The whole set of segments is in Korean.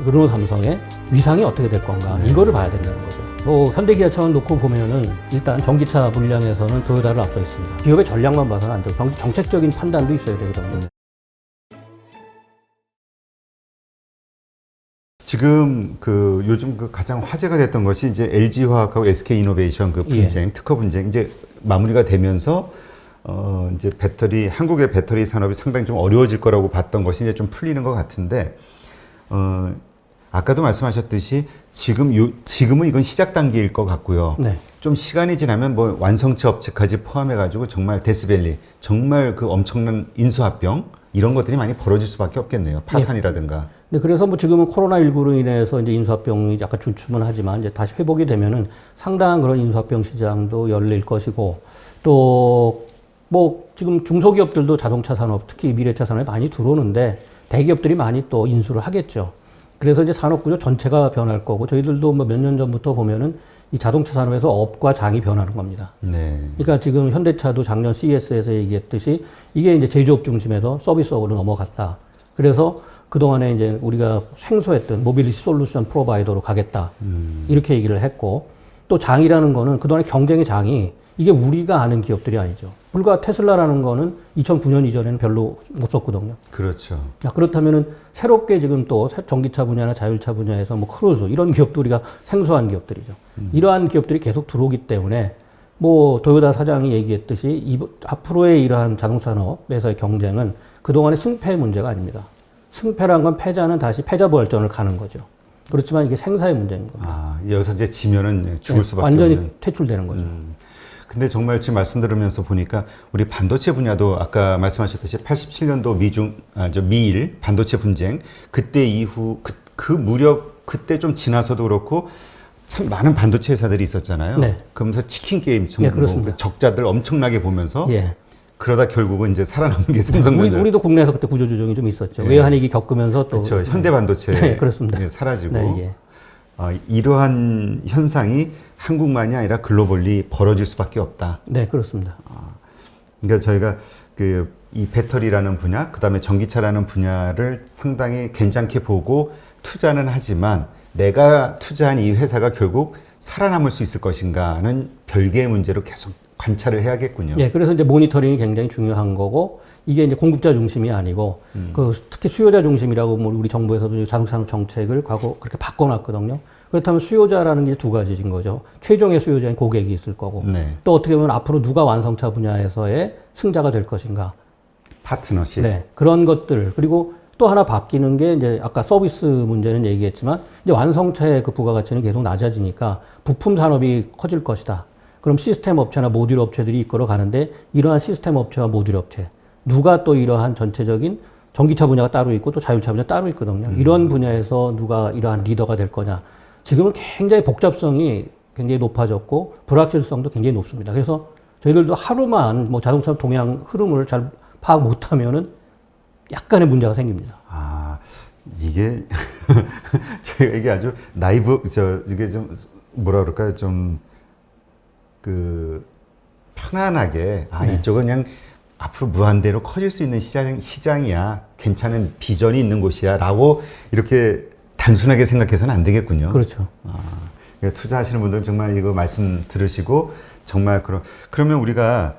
르노 삼성의 위상이 어떻게 될 건가 이거를 봐야 된다는 거죠. 뭐 현대기아처럼 놓고 보면은 일단 전기차 물량에서는 토요타를 앞서 있습니다. 기업의 전략만 봐서는 안 되고 정책적인 판단도 있어야 되거든요. 지금 그 요즘 그 가장 화제가 됐던 것이 이제 LG화학하고 SK이노베이션 그 분쟁, 특허 분쟁 이제 마무리가 되면서 이제 한국의 배터리 산업이 상당히 좀 어려워질 거라고 봤던 것이 이제 좀 풀리는 것 같은데 아까도 말씀하셨듯이 지금은 이건 시작 단계일 것 같고요. 네. 좀 시간이 지나면 뭐 완성체 업체까지 포함해가지고 정말 데스밸리, 정말 그 엄청난 인수합병 이런 것들이 많이 벌어질 수밖에 없겠네요. 파산이라든가. 네, 그래서 뭐 지금은 코로나19로 인해서 이제 인수합병이 약간 주춤은 하지만 이제 다시 회복이 되면은 상당한 그런 인수합병 시장도 열릴 것이고 또 뭐 지금 중소기업들도 자동차 산업, 특히 미래차 산업에 많이 들어오는데 대기업들이 많이 또 인수를 하겠죠. 그래서 이제 산업 구조 전체가 변할 거고 저희들도 뭐 몇 년 전부터 보면은 이 자동차 산업에서 업과 장이 변하는 겁니다. 네. 그러니까 지금 현대차도 작년 CES에서 얘기했듯이 이게 이제 제조업 중심에서 서비스업으로 넘어갔다. 그래서 그동안에 이제 우리가 생소했던 모빌리티 솔루션 프로바이더로 가겠다. 이렇게 얘기를 했고 또 장이라는 거는 그동안의 경쟁의 장이 이게 우리가 아는 기업들이 아니죠. 불과 테슬라라는 거는 2009년 이전에는 별로 없었거든요. 그렇죠. 그렇다면은 새롭게 지금 또 전기차 분야나 자율차 분야에서 뭐 크루즈 이런 기업도 우리가 생소한 기업들이죠. 이러한 기업들이 계속 들어오기 때문에 뭐 도요타 사장이 얘기했듯이 앞으로의 이러한 자동차 산업에서의 경쟁은 그동안의 승패의 문제가 아닙니다. 승패란 건 패자는 다시 패자부활전을 가는 거죠. 그렇지만 이게 생사의 문제인 겁니다. 아, 여기서 이제 지면은 죽을 수밖에 완전히 없는. 퇴출되는 거죠. 근데 정말 지금 말씀 들으면서 보니까 우리 반도체 분야도 아까 말씀하셨듯이 87년도 미일 반도체 분쟁 그때 이후 그 무렵 그때 좀 지나서도 그렇고 참 많은 반도체 회사들이 있었잖아요. 네. 그러면서 치킨 게임 예, 그렇습니다. 그 적자들 엄청나게 보면서 예. 그러다 결국은 이제 살아남은 게 삼성전자. 우리도 국내에서 그때 구조조정이 좀 있었죠. 예. 외환위기 겪으면서 또. 그렇죠. 현대반도체 네, 그렇습니다. 사라지고 네, 예. 이러한 현상이 한국만이 아니라 글로벌리 벌어질 수밖에 없다. 네, 그렇습니다. 그러니까 저희가 이 배터리라는 분야, 그 다음에 전기차라는 분야를 상당히 괜찮게 보고 투자는 하지만 내가 투자한 이 회사가 결국 살아남을 수 있을 것인가는 별개의 문제로 계속 관찰을 해야겠군요. 예, 그래서 이제 모니터링이 굉장히 중요한 거고 이게 이제 공급자 중심이 아니고 특히 수요자 중심이라고 뭐 우리 정부에서도 자동차 정책을 과거 그렇게 바꿔놨거든요. 그렇다면 수요자라는 게 두 가지인 거죠. 최종의 수요자인 고객이 있을 거고 네. 또 어떻게 보면 앞으로 누가 완성차 분야에서의 승자가 될 것인가. 파트너십. 네, 그런 것들 그리고 또 하나 바뀌는 게 이제 아까 서비스 문제는 얘기했지만 이제 완성차의 그 부가가치는 계속 낮아지니까 부품 산업이 커질 것이다. 그럼 시스템 업체나 모듈 업체들이 이끌어 가는데 이러한 시스템 업체와 모듈 업체 누가 또 이러한 전체적인 전기차 분야가 따로 있고 또 자율차 분야 따로 있거든요. 이런 분야에서 누가 이러한 리더가 될 거냐. 지금은 굉장히 복잡성이 굉장히 높아졌고 불확실성도 굉장히 높습니다. 그래서 저희들도 하루만 뭐 자동차 동향 흐름을 잘 파악 못하면은 약간의 문제가 생깁니다. 아, 이게 저희가 이게 아주 이게 좀 뭐라 그럴까요? 좀 편안하게 네. 이쪽은 그냥 앞으로 무한대로 커질 수 있는 시장이야. 괜찮은 비전이 있는 곳이야라고 이렇게 단순하게 생각해서는 안 되겠군요. 그렇죠. 그러니까 투자하시는 분들은 정말 이거 말씀 들으시고 정말 그러면 우리가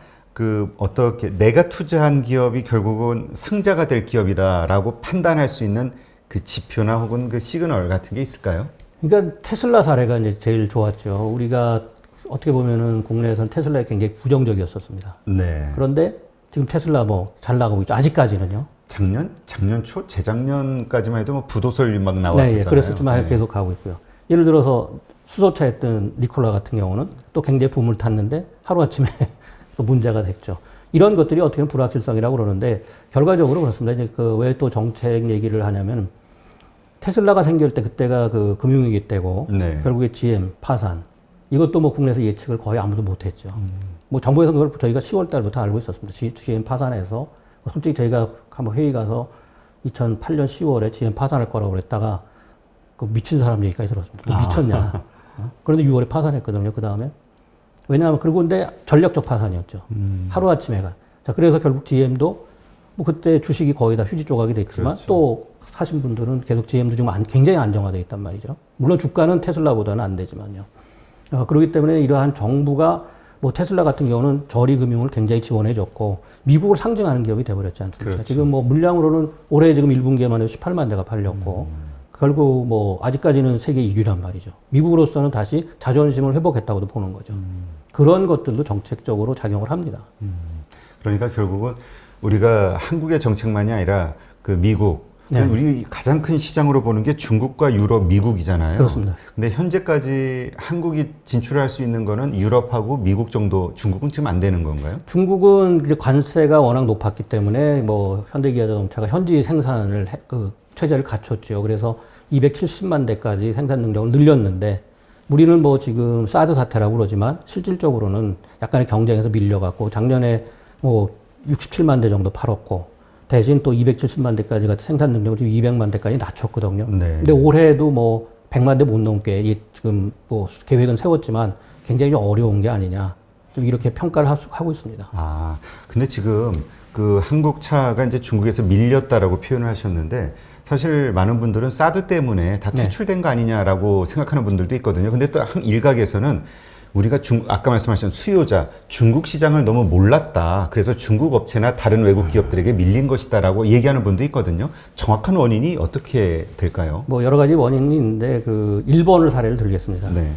어떻게 내가 투자한 기업이 결국은 승자가 될 기업이다라고 판단할 수 있는 그 지표나 혹은 그 시그널 같은 게 있을까요? 그러니까 테슬라 사례가 이제 제일 좋았죠. 우리가 어떻게 보면은 국내에서는 테슬라에 굉장히 부정적이었었습니다. 네. 그런데 지금 테슬라 뭐 잘 나가고 있죠. 아직까지는요. 작년 초, 재작년까지만 해도 뭐 부도설 막 나왔었잖아요. 네, 그랬었지만 계속 가고 있고요. 예를 들어서 수소차 했던 니콜라 같은 경우는 또 굉장히 붐을 탔는데 하루아침에 또 문제가 됐죠. 이런 것들이 어떻게 보면 불확실성이라고 그러는데 결과적으로 그렇습니다. 이제 왜 또 정책 얘기를 하냐면 테슬라가 생길 때 그때가 그 금융위기 때고 네. 결국에 GM 파산 이것도 뭐 국내에서 예측을 거의 아무도 못했죠. 뭐 정부에서 그걸 저희가 10월 달부터 알고 있었습니다. GM 파산해서 솔직히 저희가 한번 회의 가서 2008년 10월에 GM 파산할 거라고 그랬다가 그 미친 사람 얘기까지 들었습니다. 미쳤냐? 그런데 6월에 파산했거든요. 그 다음에 왜냐하면 근데 전략적 파산이었죠. 하루 아침에가. 자 그래서 결국 GM도 뭐 그때 주식이 거의 다 휴지 조각이 됐지만 그렇죠. 또 사신 분들은 계속 GM도 지금 굉장히 안정화되어 있단 말이죠. 물론 주가는 테슬라보다는 안 되지만요. 그렇기 때문에 이러한 정부가 뭐 테슬라 같은 경우는 저리금융을 굉장히 지원해줬고 미국을 상징하는 기업이 돼버렸지 않습니까? 그렇죠. 지금 뭐 물량으로는 올해 지금 1분기에만 해도 18만 대가 팔렸고 결국 뭐 아직까지는 세계 1위란 말이죠. 미국으로서는 다시 자존심을 회복했다고도 보는 거죠. 그런 것들도 정책적으로 작용을 합니다. 그러니까 결국은 우리가 한국의 정책만이 아니라 그 미국, 네. 우리 가장 큰 시장으로 보는 게 중국과 유럽, 미국이잖아요. 그렇습니다. 근데 현재까지 한국이 진출할 수 있는 거는 유럽하고 미국 정도, 중국은 지금 안 되는 건가요? 중국은 이제 관세가 워낙 높았기 때문에 뭐 현대기아자동차가 현지 생산을 그 체제를 갖췄죠. 그래서 270만 대까지 생산 능력을 늘렸는데 우리는 뭐 지금 사드 사태라고 그러지만 실질적으로는 약간의 경쟁에서 밀려갖고 작년에 뭐 67만 대 정도 팔았고 대신 또 270만 대까지 같은 생산 능력을 지금 200만 대까지 낮췄거든요. 네. 근데 올해도 뭐 100만 대 못 넘게 지금 뭐 계획은 세웠지만 굉장히 좀 어려운 게 아니냐. 좀 이렇게 평가를 하고 있습니다. 아, 근데 지금 그 한국 차가 이제 중국에서 밀렸다라고 표현을 하셨는데 사실 많은 분들은 사드 때문에 다 퇴출된 거 아니냐라고 생각하는 분들도 있거든요. 근데 또 한 일각에서는 우리가 아까 말씀하신 수요자, 중국 시장을 너무 몰랐다. 그래서 중국 업체나 다른 외국 기업들에게 밀린 것이다라고 얘기하는 분도 있거든요. 정확한 원인이 어떻게 될까요? 뭐 여러 가지 원인이 있는데 그 일본을 사례를 들겠습니다. 네.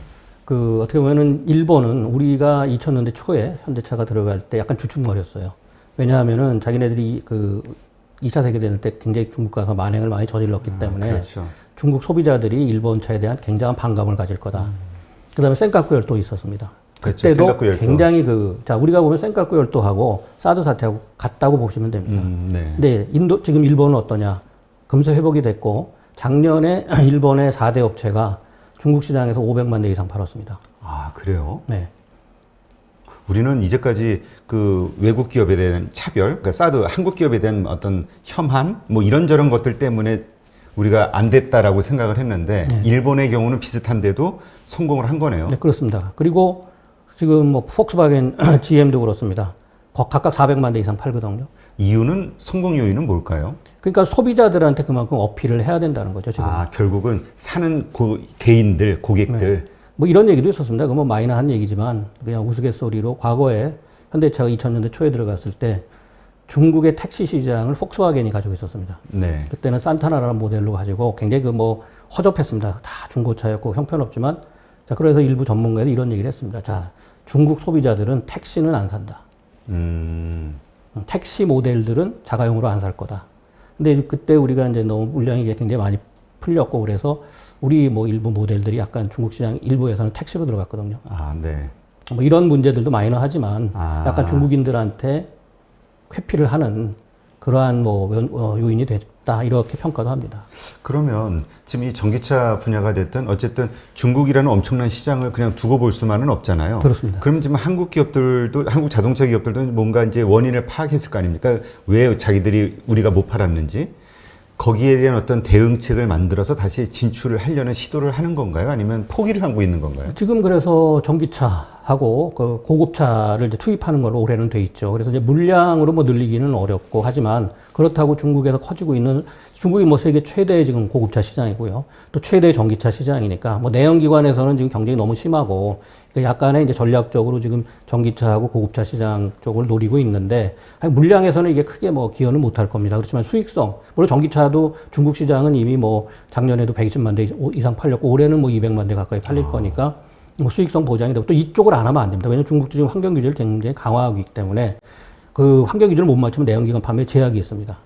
그 어떻게 보면은 일본은 우리가 2000년대 초에 현대차가 들어갈 때 약간 주춤거렸어요. 왜냐하면은 자기네들이 그 2차 세계대전 때 굉장히 중국 가서 만행을 많이 저질렀기 때문에 그렇죠. 중국 소비자들이 일본 차에 대한 굉장한 반감을 가질 거다. 그다음에 센카쿠 열도 있었습니다. 그렇죠. 그때도 센카쿠 열도. 굉장히 자 우리가 보면 센카쿠 열도하고 사드 사태하고 같다고 보시면 됩니다. 네. 근데 지금 일본은 어떠냐? 금세 회복이 됐고 작년에 일본의 4대 업체가 중국 시장에서 500만 대 이상 팔았습니다. 아, 그래요? 네. 우리는 이제까지 그 외국 기업에 대한 차별, 그러니까 사드 한국 기업에 대한 어떤 혐한, 뭐 이런저런 것들 때문에 우리가 안 됐다라고 생각을 했는데 일본의 경우는 비슷한데도 성공을 한 거네요. 네, 그렇습니다. 그리고 지금 뭐 폭스바겐, GM도 그렇습니다. 각각 400만 대 이상 팔거든요. 이유는 성공 요인은 뭘까요? 그러니까 소비자들한테 그만큼 어필을 해야 된다는 거죠, 지금. 아, 결국은 사는 개인들, 고객들. 뭐 이런 얘기도 있었습니다. 그건 뭐 마이너한 얘기지만 그냥 우스갯소리로 과거에 현대차가 2000년대 초에 들어갔을 때 중국의 택시 시장을 폭스바겐이 가지고 있었습니다. 네. 그때는 산타나라는 모델로 가지고 굉장히 그 뭐 허접했습니다. 다 중고차였고 형편없지만 자 그래서 일부 전문가들이 이런 얘기를 했습니다. 자 중국 소비자들은 택시는 안 산다. 택시 모델들은 자가용으로 안 살 거다. 근데 그때 우리가 이제 너무 물량이 굉장히 많이 풀렸고 그래서 우리 뭐 일부 모델들이 약간 중국 시장 일부에서는 택시로 들어갔거든요. 아, 네. 뭐 이런 문제들도 마이너하지만 약간 중국인들한테 회피를 하는 그러한 뭐 요인이 됐다 이렇게 평가도 합니다. 그러면 지금 이 전기차 분야가 됐든 어쨌든 중국이라는 엄청난 시장을 그냥 두고 볼 수만은 없잖아요. 그렇습니다. 그럼 지금 한국 기업들도 한국 자동차 기업들도 뭔가 이제 원인을 파악했을 거 아닙니까? 왜 자기들이 우리가 못 팔았는지 거기에 대한 어떤 대응책을 만들어서 다시 진출을 하려는 시도를 하는 건가요? 아니면 포기를 하고 있는 건가요? 지금 그래서 전기차하고 그 고급차를 이제 투입하는 걸로 올해는 돼 있죠. 그래서 이제 물량으로 뭐 늘리기는 어렵고 하지만 그렇다고 중국에서 커지고 있는 중국이 뭐 세계 최대의 지금 고급차 시장이고요. 또 최대의 전기차 시장이니까 뭐 내연기관에서는 지금 경쟁이 너무 심하고 약간의 이제 전략적으로 지금 전기차하고 고급차 시장 쪽을 노리고 있는데 물량에서는 이게 크게 뭐 기여는 못할 겁니다. 그렇지만 수익성 물론 전기차도 중국 시장은 이미 뭐 작년에도 120만 대 이상 팔렸고 올해는 뭐 200만 대 가까이 팔릴 거니까 뭐 수익성 보장이 되고 또 이쪽을 안 하면 안 됩니다. 왜냐하면 중국도 지금 환경 규제를 굉장히 강화하기 때문에 그 환경 규제를 못 맞추면 내연기관 판매에 제약이 있습니다.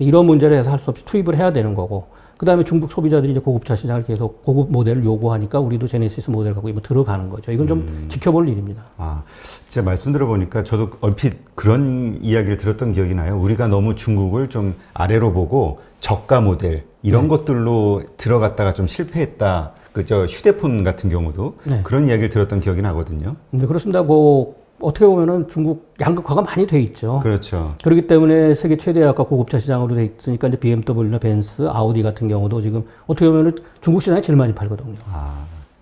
이런 문제를 해서 할 수 없이 투입을 해야 되는 거고 그 다음에 중국 소비자들이 이제 고급차 시장을 계속 고급 모델을 요구하니까 우리도 제네시스 모델 갖고 들어가는 거죠. 이건 좀 지켜볼 일입니다. 아, 제가 말씀 들어보니까 저도 얼핏 그런 이야기를 들었던 기억이 나요. 우리가 너무 중국을 좀 아래로 보고 저가 모델 이런 것들로 들어갔다가 좀 실패했다. 그저 휴대폰 같은 경우도 그런 이야기를 들었던 기억이 나거든요. 네, 그렇습니다. 뭐 어떻게 보면은 중국 양극화가 많이 돼 있죠. 그렇죠. 그렇기 때문에 세계 최대의 아까 고급차 시장으로 돼 있으니까 이제 BMW나 벤츠, 아우디 같은 경우도 지금 어떻게 보면은 중국 시장에 제일 많이 팔거든요.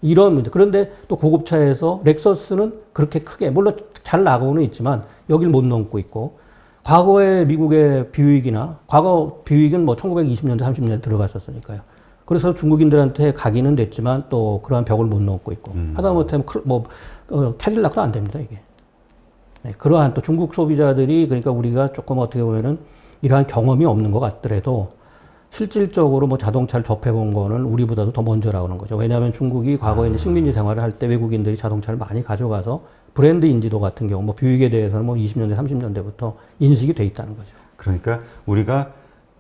이런 문제. 그런데 또 고급차에서 렉서스는 그렇게 크게 물론 잘 나가고는 있지만 여길 못 넘고 있고 과거에 미국의 비유익이나 과거 비유익은 뭐 1920년대, 30년대 들어갔었으니까요. 그래서 중국인들한테 각인은 됐지만 또 그러한 벽을 못 넘고 있고 하다못해 캐딜락도 안 됩니다 이게. 네, 그러한 또 중국 소비자들이 그러니까 우리가 조금 어떻게 보면은 이러한 경험이 없는 것 같더라도 실질적으로 뭐 자동차를 접해본 거는 우리보다도 더 먼저라는 거죠. 왜냐하면 중국이 과거에 이제 식민지 생활을 할 때 외국인들이 자동차를 많이 가져가서 브랜드 인지도 같은 경우 뭐 뷰익에 대해서는 뭐 20년대, 30년대부터 인식이 돼 있다는 거죠. 그러니까 우리가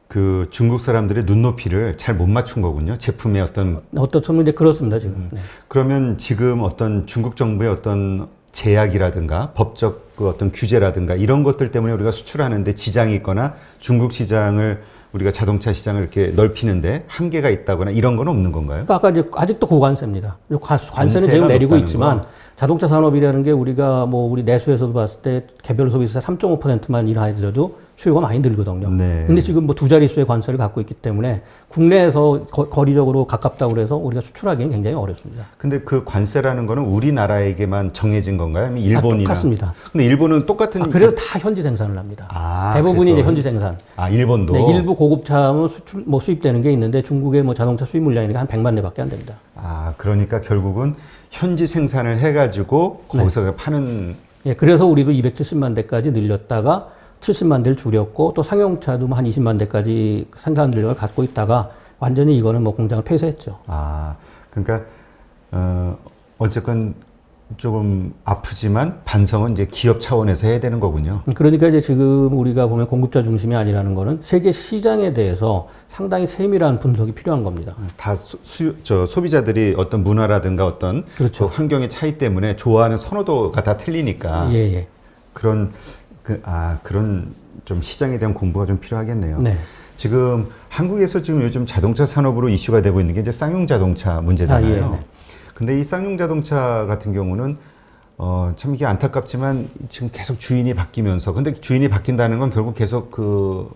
그 중국 사람들의 눈높이를 잘 못 맞춘 거군요. 제품의 어떤 이제 그렇습니다 지금. 네. 그러면 지금 어떤 중국 정부의 어떤 제약이라든가 법적 그 어떤 규제라든가 이런 것들 때문에 우리가 수출하는데 지장이 있거나 중국 시장을 우리가 자동차 시장을 이렇게 넓히는데 한계가 있다거나 이런 건 없는 건가요? 그러니까 아까 이제 아직도 고관세입니다. 관세는 관세가 지금 내리고 있지만 거? 자동차 산업이라는 게 우리가 뭐 우리 내수에서도 봤을 때 개별 소비세 3.5%만 인하해도 수요가 많이 늘거든요. 네. 근데 지금 뭐 두 자릿수의 관세를 갖고 있기 때문에 국내에서 거리적으로 가깝다고 그래서 우리가 수출하기는 굉장히 어렵습니다. 근데 그 관세라는 거는 우리나라에게만 정해진 건가요? 아니면 일본이나? 똑같습니다. 근데 일본은 똑같은. 그래서 다 현지 생산을 합니다. 대부분이 이제 현지 생산. 일본도. 네, 일부 고급차는 수입되는 게 있는데 중국의 뭐 자동차 수입 물량이 한 100만 대밖에 안 됩니다. 그러니까 결국은 현지 생산을 해가지고 거기서 파는. 예, 그래서 우리도 270만 대까지 늘렸다가 70만 대를 줄였고 또 상용차도 한 20만 대까지 생산 능력을 갖고 있다가 완전히 이거는 뭐 공장을 폐쇄했죠. 그러니까 어쨌건 조금 아프지만 반성은 이제 기업 차원에서 해야 되는 거군요. 그러니까 이제 지금 우리가 보면 공급자 중심이 아니라는 거는 세계 시장에 대해서 상당히 세밀한 분석이 필요한 겁니다. 다 소비자들이 어떤 문화라든가 어떤 그렇죠. 그 환경의 차이 때문에 좋아하는 선호도가 다 틀리니까. 예. 그런 좀 시장에 대한 공부가 좀 필요하겠네요. 네. 지금 한국에서 지금 요즘 자동차 산업으로 이슈가 되고 있는 게 이제 쌍용 자동차 문제잖아요. 예, 네. 근데 이 쌍용 자동차 같은 경우는 참 이게 안타깝지만 지금 계속 주인이 바뀌면서 근데 주인이 바뀐다는 건 결국 계속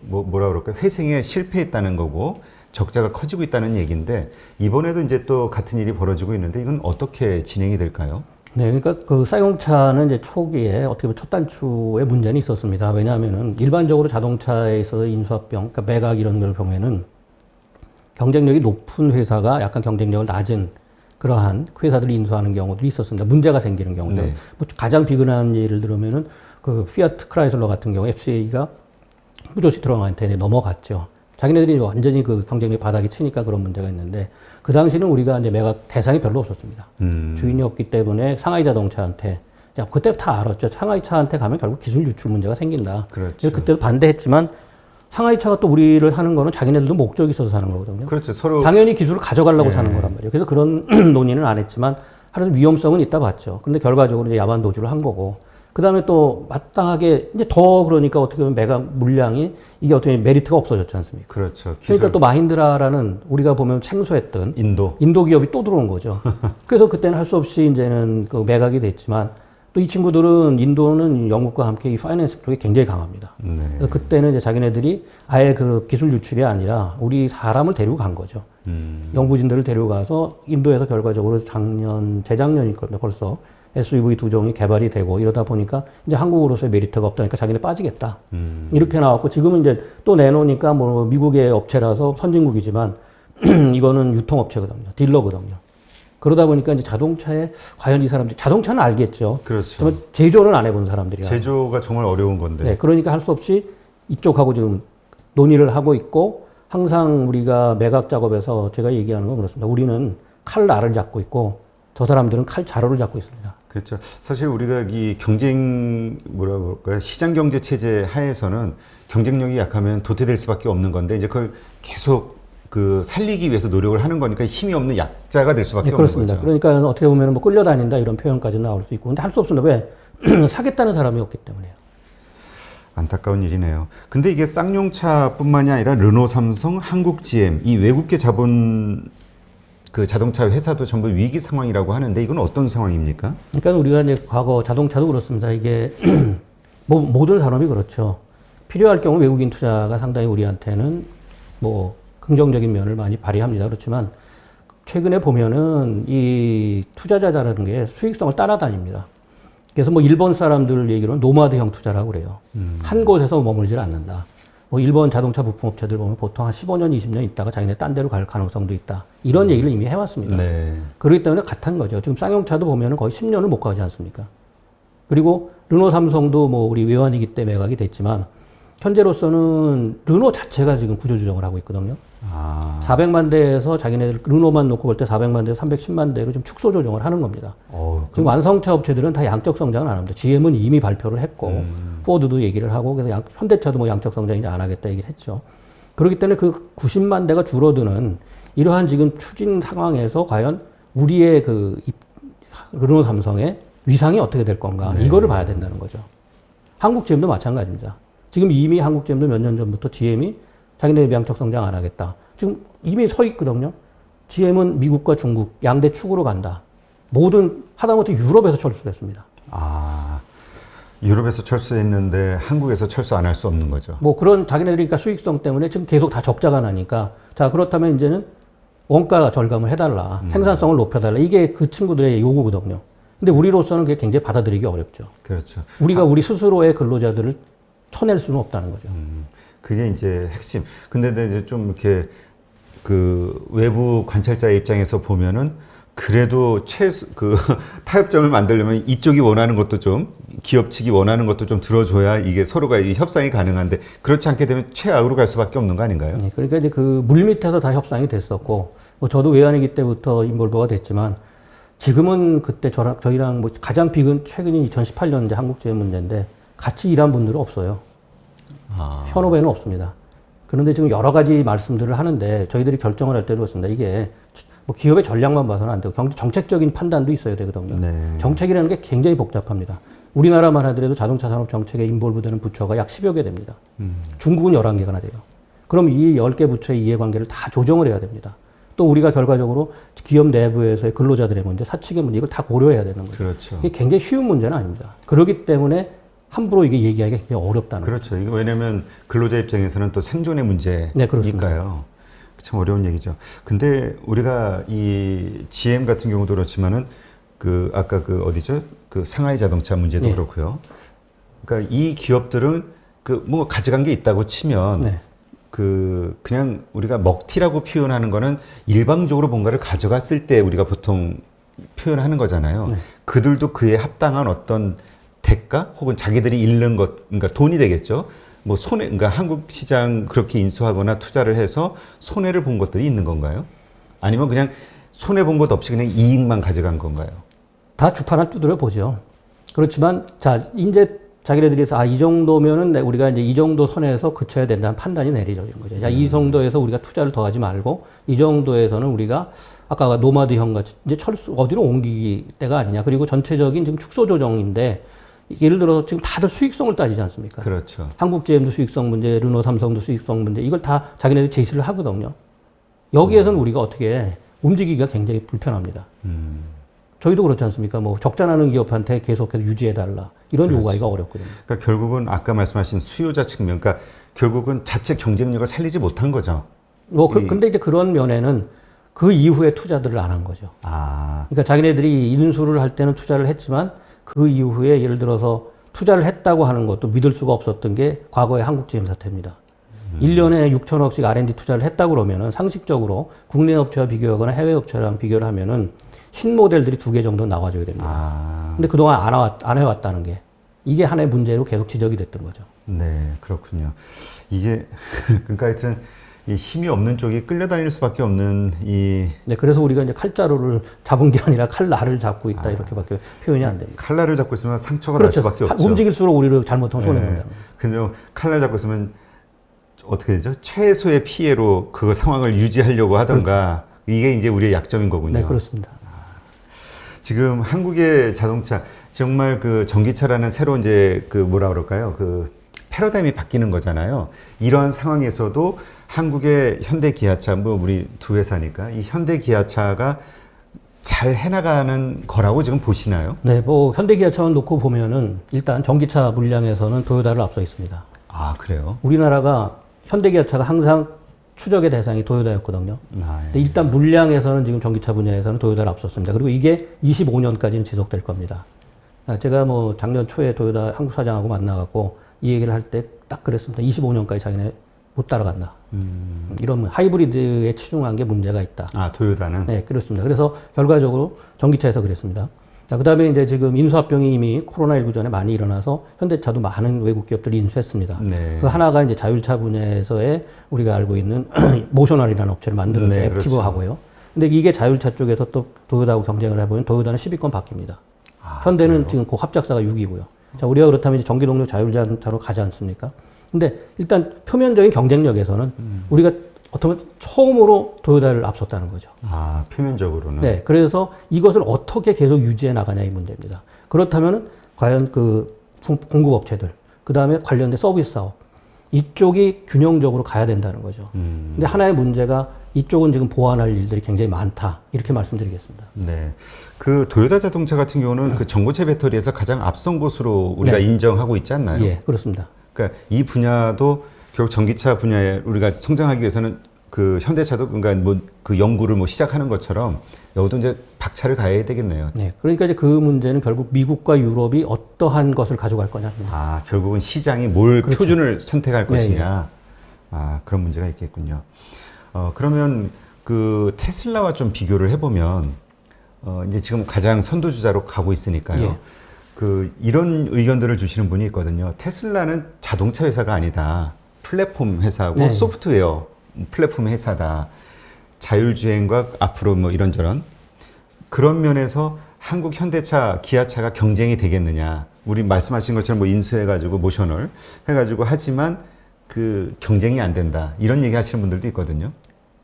뭐라 그럴까 회생에 실패했다는 거고 적자가 커지고 있다는 얘기인데 이번에도 이제 또 같은 일이 벌어지고 있는데 이건 어떻게 진행이 될까요? 네, 그러니까 그 쌍용차는 이제 초기에 어떻게 보면 첫 단추에 문제는 있었습니다. 왜냐하면은 일반적으로 자동차에 있어서 인수합병, 그러니까 매각 이런 경우에는 경쟁력이 높은 회사가 약간 경쟁력을 낮은 그러한 회사들이 인수하는 경우들이 있었습니다. 문제가 생기는 경우들. 네. 뭐 가장 비근한 예를 들면은 그 피아트 크라이슬러 같은 경우 FCA가 후조시 트럭한테 넘어갔죠. 자기네들이 완전히 그 경쟁력 바닥이 치니까 그런 문제가 있는데 그 당시는 우리가 이제 매각 대상이 별로 없었습니다. 주인이 없기 때문에 상하이 자동차한테 그때 다 알았죠. 상하이 차한테 가면 결국 기술 유출 문제가 생긴다. 그렇죠. 그때도 반대했지만 상하이 차가 또 우리를 하는 거는 자기네들도 목적이 있어서 사는 거거든요. 그렇죠. 서로 당연히 기술을 가져가려고 네. 사는 거란 말이에요. 그래서 그런 논의는 안 했지만 하여튼 위험성은 있다 봤죠. 근데 결과적으로 이제 야반 도주를 한 거고. 그 다음에 또 마땅하게 이제 더 그러니까 어떻게 보면 매각 물량이 이게 어떻게 메리트가 없어졌지 않습니까? 그렇죠. 그러니까 또 마힌드라라는 우리가 보면 생소했던 인도 기업이 또 들어온 거죠. 그래서 그때는 할 수 없이 이제는 그 매각이 됐지만 또 이 친구들은 인도는 영국과 함께 이 파이낸스 쪽에 굉장히 강합니다. 네. 그래서 그때는 이제 자기네들이 아예 그 기술 유출이 아니라 우리 사람을 데리고 간 거죠. 영부진들을 데리고 가서 인도에서 결과적으로 재작년일 겁니다. 벌써 SUV 두 종이 개발이 되고 이러다 보니까 이제 한국으로서의 메리트가 없다니까 자기네 빠지겠다. 이렇게 나왔고 지금은 이제 또 내놓으니까 뭐 미국의 업체라서 선진국이지만 이거는 유통업체거든요. 딜러거든요. 그러다 보니까 이제 자동차에 과연 이 사람들이 자동차는 알겠죠. 그렇죠. 제조는 안 해본 사람들이야. 제조가 정말 어려운 건데. 네, 그러니까 할 수 없이 이쪽하고 지금 논의를 하고 있고 항상 우리가 매각 작업에서 제가 얘기하는 건 그렇습니다. 우리는 칼 날을 잡고 있고 저 사람들은 칼 자루를 잡고 있습니다. 그렇죠. 사실 우리가 이 시장 경제 체제 하에서는 경쟁력이 약하면 도태될 수밖에 없는 건데 이제 그걸 계속 살리기 위해서 노력을 하는 거니까 힘이 없는 약자가 될 수밖에 없는 그렇습니다. 거죠. 그러니까 어떻게 보면 뭐 끌려다닌다 이런 표현까지 나올 수 있고 근데 할 수 없습니다. 왜? 사겠다는 사람이 없기 때문에요. 안타까운 일이네요. 근데 이게 쌍용차뿐만이 아니라 르노, 삼성, 한국 GM 이 외국계 자본 그 자동차 회사도 전부 위기 상황이라고 하는데 이건 어떤 상황입니까? 그러니까 우리가 이제 과거 자동차도 그렇습니다. 이게 뭐 모든 산업이 그렇죠. 필요할 경우 외국인 투자가 상당히 우리한테는 뭐 긍정적인 면을 많이 발휘합니다. 그렇지만 최근에 보면은 이 투자자라는 게 수익성을 따라다닙니다. 그래서 뭐 일본 사람들 얘기로는 노마드형 투자라고 그래요. 한 곳에서 머물질 않는다. 뭐 일본 자동차 부품 업체들 보면 보통 한 15년, 20년 있다가 자기네 딴 데로 갈 가능성도 있다. 이런 얘기를 이미 해왔습니다. 네. 그렇기 때문에 같은 거죠. 지금 쌍용차도 보면 거의 10년을 못 가지 않습니까? 그리고 르노 삼성도 뭐 우리 외환위기 때 매각이 됐지만 현재로서는 르노 자체가 지금 구조조정을 하고 있거든요. 400만 대에서 자기네들 르노만 놓고 볼 때 400만 대에서 310만 대로 좀 축소 조정을 하는 겁니다. 지금 완성차 업체들은 다 양적 성장을 안 합니다. GM은 이미 발표를 했고 포드도 얘기를 하고 그래서 현대차도 뭐 양적 성장 이제 안 하겠다 얘기를 했죠. 그렇기 때문에 그 90만 대가 줄어드는 이러한 지금 추진 상황에서 과연 우리의 그 르노 삼성의 위상이 어떻게 될 건가 이거를 봐야 된다는 거죠. 한국 GM도 마찬가지입니다. 지금 이미 한국 GM도 몇 년 전부터 GM이 자기네 양적 성장 안 하겠다. 지금 이미 서 있거든요. GM은 미국과 중국 양대 축으로 간다. 모든 하다못해 유럽에서 철수했습니다. 유럽에서 철수했는데 한국에서 철수 안 할 수 없는 거죠. 뭐 그런 자기네들이 그러니까 수익성 때문에 지금 계속 다 적자가 나니까 자 그렇다면 이제는 원가 절감을 해달라. 생산성을 높여달라. 이게 그 친구들의 요구거든요. 근데 우리로서는 그게 굉장히 받아들이기 어렵죠. 그렇죠. 우리가 우리 스스로의 근로자들을 쳐낼 수는 없다는 거죠. 그게 이제 핵심. 근데 이제 좀 이렇게 그 외부 관찰자의 입장에서 보면은 그래도 타협점을 만들려면 이쪽이 원하는 것도 좀 기업 측이 원하는 것도 좀 들어줘야 이게 서로가 이 협상이 가능한데 그렇지 않게 되면 최악으로 갈 수밖에 없는 거 아닌가요? 네, 그러니까 이제 그 물밑에서 다 협상이 됐었고 뭐 저도 외환위기 때부터 인볼버가 됐지만 지금은 그때 저희랑 뭐 가장 최근인 2018년 이제 한국제의 문제인데 같이 일한 분들은 없어요. 현업에는 없습니다. 그런데 지금 여러 가지 말씀들을 하는데 저희들이 결정을 할 때도 그렇습니다. 이게 뭐 기업의 전략만 봐서는 안 되고 정책적인 판단도 있어야 되거든요. 네. 정책이라는 게 굉장히 복잡합니다. 우리나라만 하더라도 자동차 산업 정책에 인볼브되는 부처가 약 10여 개 됩니다. 중국은 11개가나 돼요. 그럼 이 10개 부처의 이해관계를 다 조정을 해야 됩니다. 또 우리가 결과적으로 기업 내부에서의 근로자들의 문제, 사측의 문제 이걸 다 고려해야 되는 거죠. 그렇죠. 이게 굉장히 쉬운 문제는 아닙니다. 그렇기 때문에 함부로 이게 얘기하기가 굉장히 어렵다는 거죠. 그렇죠. 이거 왜냐면 근로자 입장에서는 또 생존의 문제니까요. 네, 그렇습니다. 참 어려운 얘기죠. 근데 우리가 이 GM 같은 경우도 그렇지만은 그 아까 그 어디죠? 그 상하이 자동차 문제도 네. 그렇고요. 그러니까 이 기업들은 그 뭐 가져간 게 있다고 치면 네. 그냥 우리가 먹튀라고 표현하는 거는 일방적으로 뭔가를 가져갔을 때 우리가 보통 표현하는 거잖아요. 네. 그들도 그에 합당한 어떤 대가 혹은 자기들이 잃는 것, 그러니까 돈이 되겠죠. 뭐 그러니까 한국 시장 그렇게 인수하거나 투자를 해서 손해를 본 것들이 있는 건가요? 아니면 그냥 손해 본 것 없이 그냥 이익만 가져간 건가요? 다 주판을 두드려 보죠. 그렇지만 자 이제 자기네들이 이 정도면은 우리가 이제 이 정도 선에서 그쳐야 된다는 판단이 내려지는 거죠. 자, 이 정도에서 우리가 투자를 더 하지 말고 이 정도에서는 우리가 아까 노마드형 같이 이제 어디로 옮기기 때가 아니냐. 그리고 전체적인 지금 축소 조정인데 예를 들어서 지금 다들 수익성을 따지지 않습니까? 그렇죠. 한국 GM도 수익성 문제, 르노 삼성도 수익성 문제 이걸 다 자기네들이 제시를 하거든요. 여기에서는 우리가 어떻게 움직이기가 굉장히 불편합니다. 저희도 그렇지 않습니까? 뭐 적자 나는 기업한테 계속해서 유지해달라. 이런 그렇죠. 요구하기가 어렵거든요. 그러니까 결국은 아까 말씀하신 수요자 측면, 그러니까 결국은 자체 경쟁력을 살리지 못한 거죠. 근데 이제 그런 면에는 그 이후에 투자들을 안 한 거죠. 그러니까 자기네들이 인수를 할 때는 투자를 했지만 그 이후에 예를 들어서 투자를 했다고 하는 것도 믿을 수가 없었던 게 과거의 한국 GM 사태입니다. 1년에 6천억씩 R&D 투자를 했다고 그러면은 상식적으로 국내 업체와 비교하거나 해외 업체랑 비교를 하면은 신모델들이 2개 정도 나와줘야 됩니다. 근데 그동안 안 해왔다는 게 이게 하나의 문제로 계속 지적이 됐던 거죠. 네, 그렇군요. 이게 그러니까 하여튼 이 힘이 없는 쪽이 끌려다닐 수밖에 없는 네, 그래서 우리가 이제 칼자루를 잡은 게 아니라 칼날을 잡고 있다 이렇게밖에 표현이 안 됩니다. 칼날을 잡고 있으면 상처가 날 수밖에 없죠. 움직일수록 우리를 잘못하면 손해본다. 근데 칼날 잡고 있으면 어떻게 되죠? 최소의 피해로 그 상황을 유지하려고 하던가 이게 이제 우리의 약점인 거군요. 네, 그렇습니다. 지금 한국의 자동차 정말 그 전기차라는 새로 이제 그 뭐라 그럴까요? 그 패러다임이 바뀌는 거잖아요. 이러한 상황에서도 한국의 현대 기아차, 뭐 우리 두 회사니까 이 현대 기아차가 잘 해나가는 거라고 지금 보시나요? 네, 뭐 현대 기아차만 놓고 보면은 일단 전기차 물량에서는 도요타를 앞서 있습니다. 그래요? 우리나라가 현대 기아차가 항상 추적의 대상이 도요타였거든요. 근데 일단 물량에서는 지금 전기차 분야에서는 도요타를 앞섰습니다. 그리고 이게 25년까지는 지속될 겁니다. 제가 뭐 작년 초에 도요타 한국 사장하고 만나갖고 이 얘기를 할 때 딱 그랬습니다. 25년까지 자기네 못 따라간다. 이런 하이브리드에 치중한 게 문제가 있다. 아, 도요타는? 네, 그렇습니다. 그래서 결과적으로 전기차에서 그랬습니다. 자, 그 다음에 이제 지금 인수합병이 이미 코로나19 전에 많이 일어나서 현대차도 많은 외국 기업들이 인수했습니다. 네. 그 하나가 이제 자율차 분야에서의 우리가 알고 있는 모셔널이라는 업체를 만들었죠. 네, 액티브하고요. 근데 이게 자율차 쪽에서 또 도요타하고 경쟁을 해보면 도요타는 10위권 바뀝니다. 현대는 그래요? 지금 그 합작사가 6위고요. 자, 우리가 그렇다면 이제 전기동력 자율자동차로 가지 않습니까? 근데 일단 표면적인 경쟁력에서는 우리가 어떻게 보면 처음으로 도요타를 앞섰다는 거죠. 아, 표면적으로는? 네. 그래서 이것을 어떻게 계속 유지해 나가냐 이 문제입니다. 그렇다면 과연 그 공급업체들, 그 다음에 관련된 서비스 사업, 이쪽이 균형적으로 가야 된다는 거죠. 근데 하나의 문제가 이쪽은 지금 보완할 일들이 굉장히 많다. 이렇게 말씀드리겠습니다. 네. 그 도요타 자동차 같은 경우는 그 전고체 배터리에서 가장 앞선 곳으로 우리가 네. 인정하고 있지 않나요? 예, 그렇습니다. 그러니까 이 분야도 결국 전기차 분야에 우리가 성장하기 위해서는 그 현대차도 그러니까 뭐 그 연구를 뭐 시작하는 것처럼 여기도 이제 박차를 가해야 되겠네요. 네. 그러니까 이제 그 문제는 결국 미국과 유럽이 어떠한 것을 가져갈 거냐. 아, 결국은 시장이 뭘 그렇죠. 표준을 선택할 네, 것이냐. 아, 그런 문제가 있겠군요. 그러면 그 테슬라와 좀 비교를 해보면 이제 지금 가장 선두주자로 가고 있으니까요. 예. 그 이런 의견들을 주시는 분이 있거든요. 테슬라는 자동차 회사가 아니다. 플랫폼 회사고 네. 소프트웨어 플랫폼 회사다. 자율주행과 앞으로 뭐 이런저런 그런 면에서 한국 현대차, 기아차가 경쟁이 되겠느냐. 우리 말씀하신 것처럼 뭐 인수해가지고 모셔널 해가지고 하지만 그 경쟁이 안 된다. 이런 얘기 하시는 분들도 있거든요.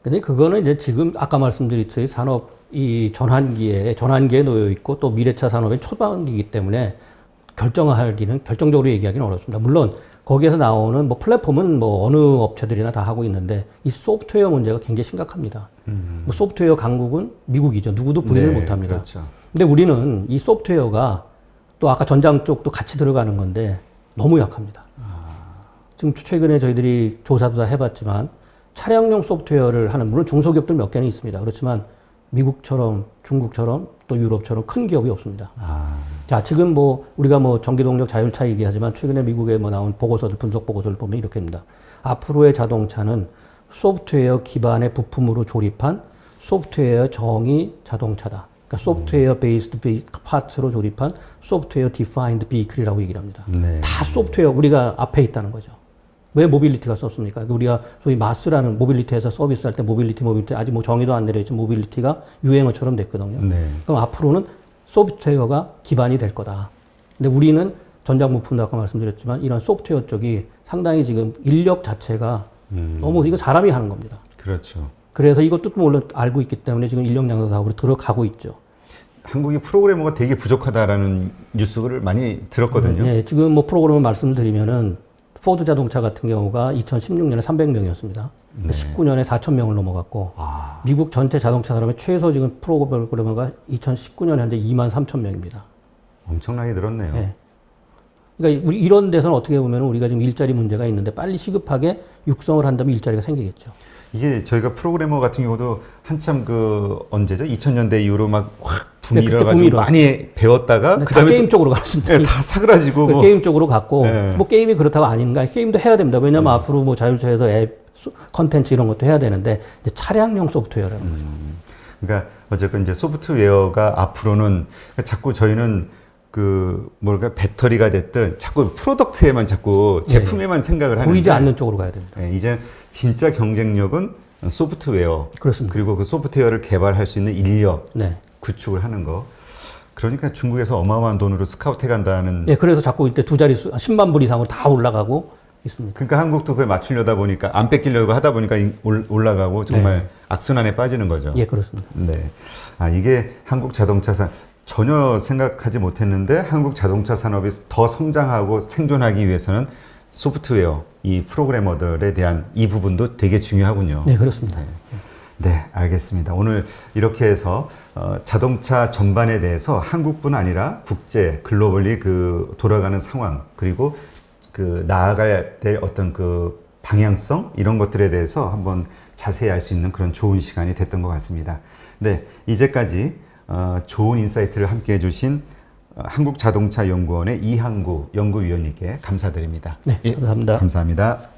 근데 그거는 이제 지금 아까 말씀드렸듯이 산업 이 전환기에 놓여 있고 또 미래차 산업의 초반기이기 때문에 결정적으로 얘기하기는 어렵습니다. 물론 거기에서 나오는 뭐 플랫폼은 뭐 어느 업체들이나 다 하고 있는데 이 소프트웨어 문제가 굉장히 심각합니다. 뭐 소프트웨어 강국은 미국이죠. 누구도 부인을 네, 못 합니다. 그렇죠. 근데 우리는 이 소프트웨어가 또 아까 전장 쪽도 같이 들어가는 건데 너무 약합니다. 지금 최근에 저희들이 조사도 다 해봤지만 차량용 소프트웨어를 하는 물론 중소기업들 몇 개는 있습니다. 그렇지만 미국처럼 중국처럼 또 유럽처럼 큰 기업이 없습니다. 자, 지금 뭐 우리가 뭐 전기동력 자율차 얘기하지만 최근에 미국에 뭐 나온 보고서들 분석 보고서를 보면 이렇게입니다. 앞으로의 자동차는 소프트웨어 기반의 부품으로 조립한 소프트웨어 정의 자동차다. 그러니까 소프트웨어 베이스드 파트로 조립한 소프트웨어 디파인드 비클이라고 얘기를 합니다. 네. 다 소프트웨어 우리가 앞에 있다는 거죠. 왜 모빌리티가 썼습니까? 우리가 소위 마스라는 모빌리티에서 서비스할 때 모빌리티 아직 뭐 정의도 안 내려있지 모빌리티가 유행어처럼 됐거든요. 네. 그럼 앞으로는 소프트웨어가 기반이 될 거다. 근데 우리는 전장 부품도 아까 말씀드렸지만 이런 소프트웨어 쪽이 상당히 지금 인력 자체가 너무 이거 사람이 하는 겁니다. 그렇죠. 그래서 이것도 물론 알고 있기 때문에 지금 인력 양성 사업으로 들어가고 있죠. 한국이 프로그래머가 되게 부족하다라는 뉴스를 많이 들었거든요. 네, 지금 뭐 프로그램을 말씀드리면은 포드 자동차 같은 경우가 2016년에 300명이었습니다. 네. 19년에 4,000명을 넘어갔고 미국 전체 자동차 산업의 최소 지금 프로그래머가 2019년에 현재 23,000명입니다. 엄청나게 늘었네요. 네. 그러니까 우리 이런 데서는 어떻게 보면 우리가 지금 일자리 문제가 있는데 빨리 시급하게 육성을 한다면 일자리가 생기겠죠. 이게 저희가 프로그래머 같은 경우도 한참 그 언제죠? 2000년대 이후로 막 확 붐이 네, 그때 일어나가지고 붐이 많이 배웠다가 다 그다음에 게임 또 쪽으로 갔습니다. 네, 다 사그라지고 뭐 게임 쪽으로 갔고 네. 뭐 게임이 그렇다고 아닌가 게임도 해야 됩니다. 왜냐하면 앞으로 뭐 자율차에서 앱 컨텐츠 이런 것도 해야 되는데 이제 차량용 소프트웨어라는 거죠. 그러니까 어쨌든 이제 소프트웨어가 앞으로는 자꾸 저희는 그 뭐랄까 배터리가 됐든 자꾸 프로덕트에만 자꾸 제품에만 생각을 하는데 보이지 않는 쪽으로 가야 됩니다. 네, 이제 진짜 경쟁력은 소프트웨어 그렇습니다. 그리고 그 소프트웨어를 개발할 수 있는 인력 네. 구축을 하는 거. 그러니까 중국에서 어마어마한 돈으로 스카우트 해간다는. 예, 그래서 자꾸 이때 두 자릿수 10만 불 이상으로 다 올라가고 있습니다. 그러니까 한국도 그에 맞추려다 보니까 안 뺏기려고 하다 보니까 올라가고 정말 네. 악순환에 빠지는 거죠. 예, 그렇습니다. 네. 아, 이게 한국 자동차산 전혀 생각하지 못했는데 한국 자동차 산업이 더 성장하고 생존하기 위해서는 소프트웨어, 이 프로그래머들에 대한 이 부분도 되게 중요하군요. 네, 그렇습니다. 네, 알겠습니다. 오늘 이렇게 해서 자동차 전반에 대해서 한국뿐 아니라 국제, 글로벌리 그 돌아가는 상황 그리고 그 나아가야 될 어떤 그 방향성 이런 것들에 대해서 한번 자세히 알 수 있는 그런 좋은 시간이 됐던 것 같습니다. 네, 이제까지 좋은 인사이트를 함께 해주신 한국자동차연구원의 이항구 연구위원님께 감사드립니다. 네, 예, 감사합니다. 감사합니다.